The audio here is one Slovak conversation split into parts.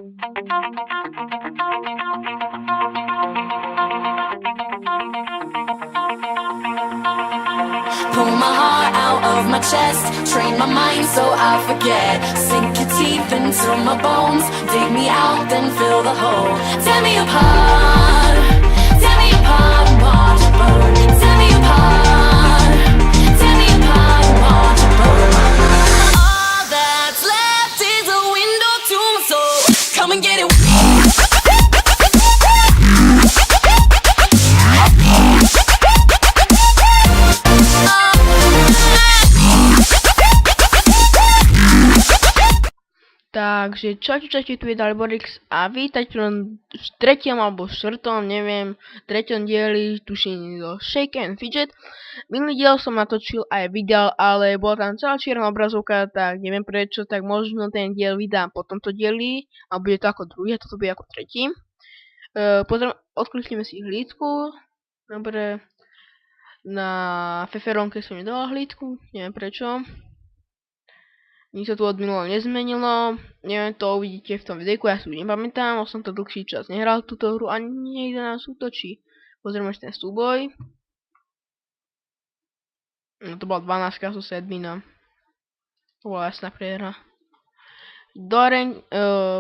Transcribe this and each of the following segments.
Pull my heart out of my chest, train my mind so I forget. Sink your teeth into my bones, dig me out, then fill the hole. Tear me apart and watch it burn. Tear me apart and watch it burn. All that's left is a window to my soul. Come and get it. Takže čaute, tu je Dalborix a vítajte v treťom alebo štvrtom, neviem, treťom dieli, tuším do Shake and Fidget. Minulý diel som natočil aj video, ale bola tam celá čierna obrazovka, tak neviem prečo, tak možno ten diel vydám po tomto dieli, a bude to ako druhý, a toto bude ako tretí. Odklikneme si hlídku, dobre, na feferónke som nedala hlídku, neviem prečo. Nič sa tu od minulého nezmenilo, neviem, to uvidíte v tom videjku, ja si už nepamätám, som to dlhší čas nehral túto hru a niekde nás útočí. Pozrieme si ten súboj. No to bola 12 zo 7, no. To bola jasná prehra.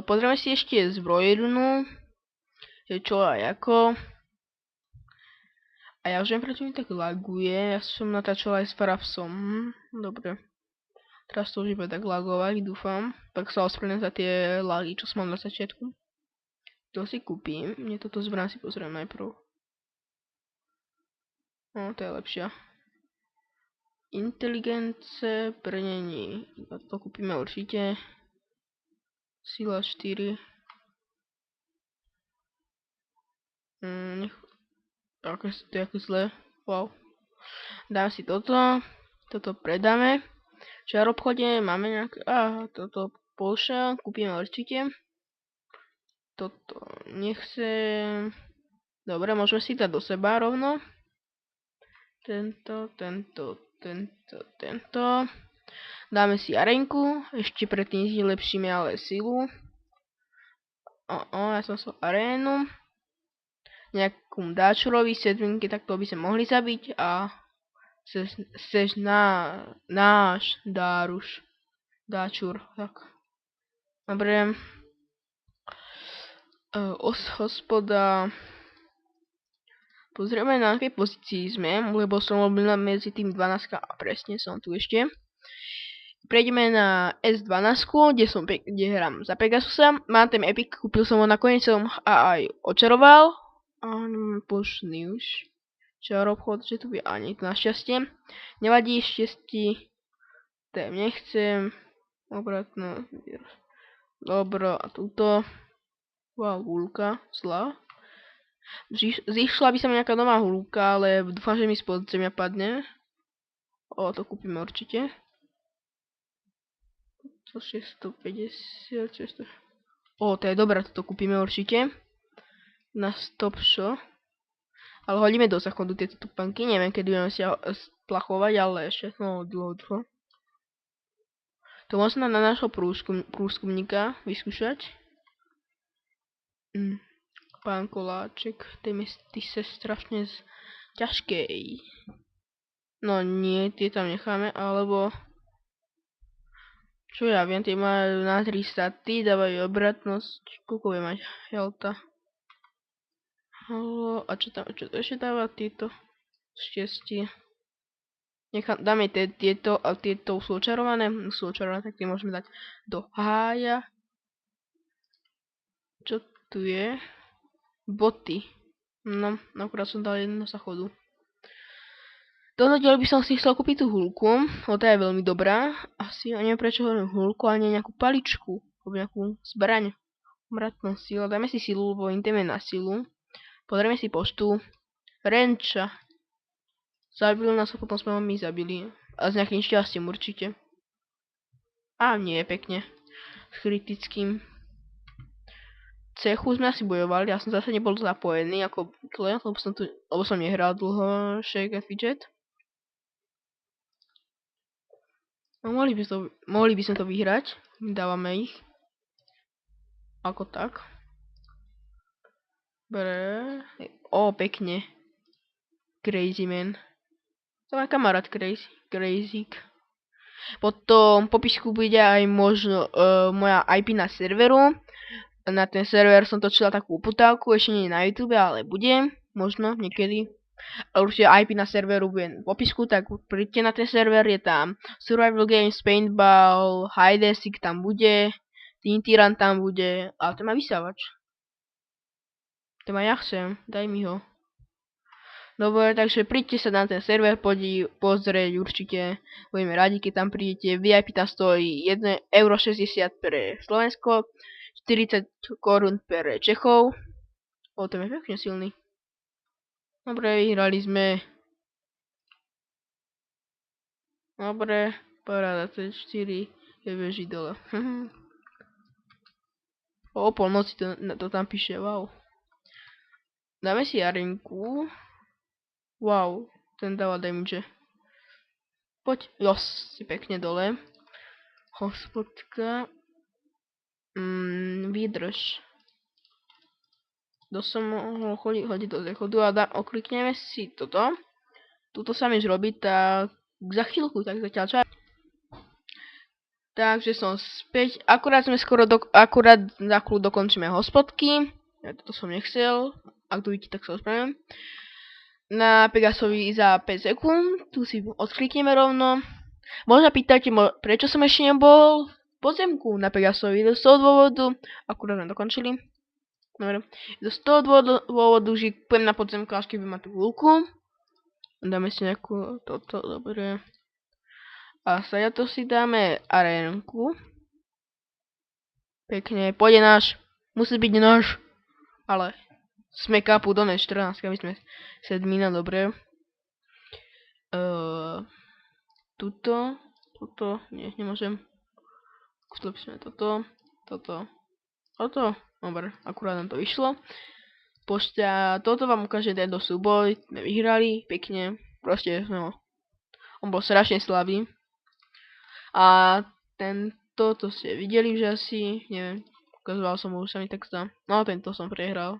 Pozrieme si ešte zbrojírnu, čo aj ako. A ja už neviem, prečo mi tak laguje, ja som natáčal aj s Farapsom, dobre. Teraz to už bude tak lagovať, dúfam. Tak sa ospravedlňujem za tie lagy, čo som mal na začiatku. To si kúpim. Mne toto zbraň si pozriem najprv. No, to je lepšia. Inteligence, brnení. To kúpime určite. Sila 4. To je ako zle. Wow. Dám si toto. Toto predáme. Čar obchode máme nejaké... toto Porsche, kúpime určite. Toto nechcem... Dobre, môžeme si dať do seba rovno. Tento. Dáme si arenku, ešte predtým si lepšíme ale silu. Ja som sa arénu. Nejakú dáčurovi sedminky, tak to by sme mohli zabiť a... Chceš náš dáčur, tak. Dobre. Hospoda. Pozrieme na akej pozícii sme, lebo som robil medzi tým 12 a presne som tu ešte. Prejdeme na S12, kde hrám za Pegasusa. Mám ten Epic, kúpil som ho nakoniec a aj očaroval. Pošný už. Čar obchod, že tu by ani našťastie. Nevadí, šťastí. Tém nechcem. Obratno. Dobro, a túto. Wow, húlka. Zlá. Zišla by sa mi nejaká nová húlka, ale dúfam, že mi spod zemia padne. To kúpime určite. To 650, 600. To je dobré, toto kúpime určite. Na stop show. Ale hodíme do záchodu tieto tupánky, neviem kedy budeme si splachovať, ale ešte dlho. To možno na nášho prúskumníka vyskúšať. Pán Koláček, ty sa strašne ťažkej. No nie, tie tam necháme, alebo... Čo ja viem, tie majú na 3 staty, dávajú obratnosť, koľko bude mať helta. A čo to ešte dáva tieto šťastie? Dáme tieto, a tieto sú očarované, tak tie môžeme dať do hája. Čo tu je? Boty. No, akurát som dal jednu záchodu. Toto diel by som si chcel kúpiť tú húlku, tá je veľmi dobrá. Asi, neviem prečo hovorím húlku, ale nie nejakú paličku, alebo nejakú zbraň. Mratná sila, dáme si silu, lebo ideme na silu. Pozrieme si poštu. Renča. Zabil nás a potom sme ho my zabili. A s nejakým šťastím určite. Nie, pekne. S kritickým. Cechu sme asi bojovali, ja som zase nebol zapojený ako klient, lebo som nehral dlho Shake and Fidget. No, mohli by sme to vyhrať. Dávame ich. Ako tak. Dobre. Pekne. Crazy man. To má kamarát Crazyk. Potom v popisku bude aj možno moja IP na serveru. Na ten server som točila takú uputávku, ešte nie na YouTube, ale bude. Možno niekedy. A určite IP na serveru bude v popisku, tak príďte na ten server, je tam Survival Games, Paintball, Hide and Seek tam bude, Teen Tyrant tam bude, ale to má vysávač. To má ja chcem, daj mi ho. Dobre, takže príďte sa na ten server pozrieť určite, budeme radi, keď tam prídete. VIP tam stojí 1,60 € pre Slovensko, 40 korún pre Čechov. Ten je pekne silný. Dobre, vyhrali sme. Dobre, paráda, C4 je beží dole. O polnoci to tam píše, wow. Dáme si arenku. Wow, ten dáva damage. Poď, si pekne dole. Hospodka. Vydrž. Som mohol chodiť do záchodu a oklikneme si toto. Tuto sa mi zrobiť, tak za chvíľku, tak zatiaľ čas. Takže som späť. Akurát sme akurát za chvíľu dokončíme hospodky. Ja toto som nechcel. Ak to vidíte, tak sa ospravedlňujem. Na Pegasovi za 5 sekúnd. Tu si odklikneme rovno. Možno pýtate, prečo som ešte nebol v podzemku na Pegasovi. Z toho dôvodu, akurát sme dokončili. Dobre. Z toho dôvodu, že pôjdem na podzemku, až keď mám tú hľúku. Dáme si nejakú toto, dobre. A sa to si dáme arénku. Pekne, pôjde náš. Musí byť náš. Ale sme kapu do 14, my sme 7, dobre. Tuto, nie, nemôžem. Zlepšíme toto. Dobre, akurát nám to vyšlo. Toto vám ukáže tento súboj, sme vyhrali, pekne. Proste, on bol strašne slabý. A to ste videli už asi, neviem. Ukazoval som ho, už sa mi tak zdá. No, tento som prehral.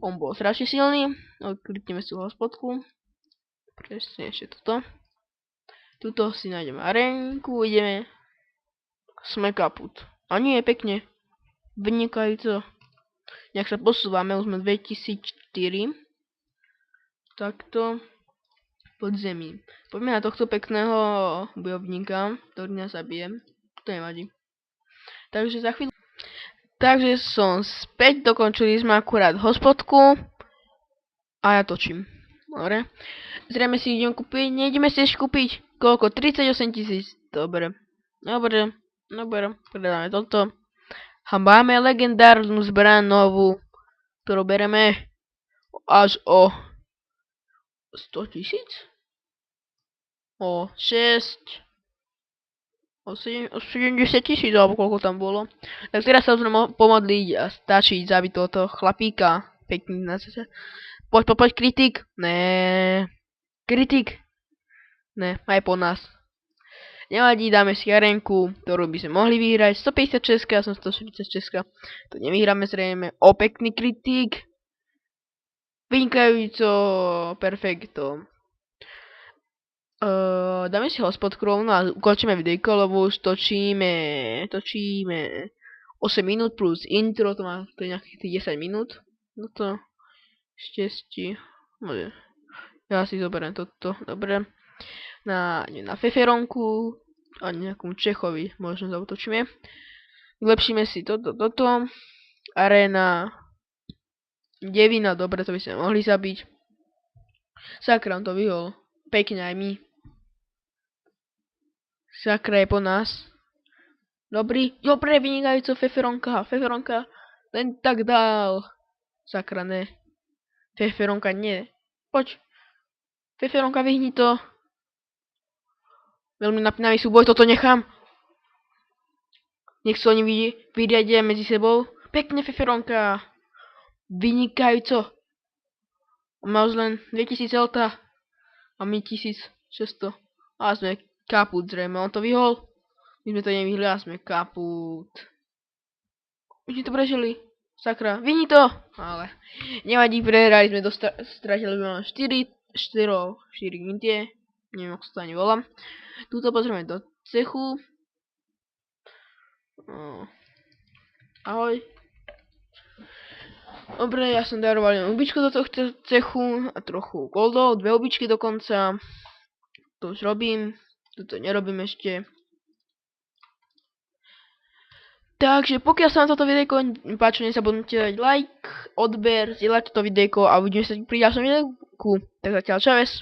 On bol strašne silný. Klikneme si hospodku. Presne ešte toto. Tuto si nájdeme arénku, ideme. Sme kaput. A nie, pekne. Vynikajúco. Nejak sa posúvame, už sme 2004. Takto. Podzemí. Poďme na tohto pekného bojovníka, ktorý nás zabije. To nevadí. Takže za chvíľu. Takže som späť, dokončili sme akurát hospodku. A ja točím. Dobre. Zrejme si idem kúpiť. Nejdeme si ešte kúpiť. Koľko? 38 000. Dobre. Predáme toto. A máme legendárnu zbraň novú, ktorú bereme až o 100 000? O 6... O 70 000, alebo koľko tam bolo. Tak teraz sa môžeme pomodliť a stačí zabiť tohoto chlapíka. Pekný na zase. Poď, kritik. Né. Kritik. Ne, aj po nás. Nevadí, dáme si arenku, ktorú by sme mohli vyhrať. 156, ja som 146. To nevyhráme zrejme. Pekný kritik. Vynikajúco. Perfekto. Dáme si hospodku rovno a ukončíme videjko, lebo už točíme 8 minút plus intro, to je nejakých tých 10 minút. No to štesti. Ja si zoberiem toto, dobre. Na feferonku a nejakom Čechovi možno zautočíme. Vylepšíme si toto. Arena. Devina, dobre, to by sme mohli zabiť. Sakra, on to vyhol. Pekne aj my. Sakra je po nás. Dobre, vynikajúco Feferonka. Len tak dál. Sakra, ne. Feferonka, nie. Poď. Feferonka, vyhni to. Veľmi napínavý súboj, toto nechám. Nech sa oni vyriadia medzi sebou. Pekne, Feferonka. Vynikajúco. Má už len 2000 celta. A my 1600. A sme kaput zrejme. On to vyhol. My sme to nevyhli a sme kaput. Už mi to prežili. Sakra, vyni to! Ale nevadí, prehrali sme, stratili sme 4 mintie. Neviem, ako sa to ani volá. Tuto pozrieme do cechu. Ahoj. Dobre, ja som daroval len običku do tohto cechu a trochu goldov, 2 običky dokonca. To už robím, toto nerobím ešte. Takže pokiaľ sa vám toto videjko páči, nezabudnite dať like, odber, zdieľať toto videjko a uvidíme sa pri ďalšom videjku. Tak zatiaľ čaves.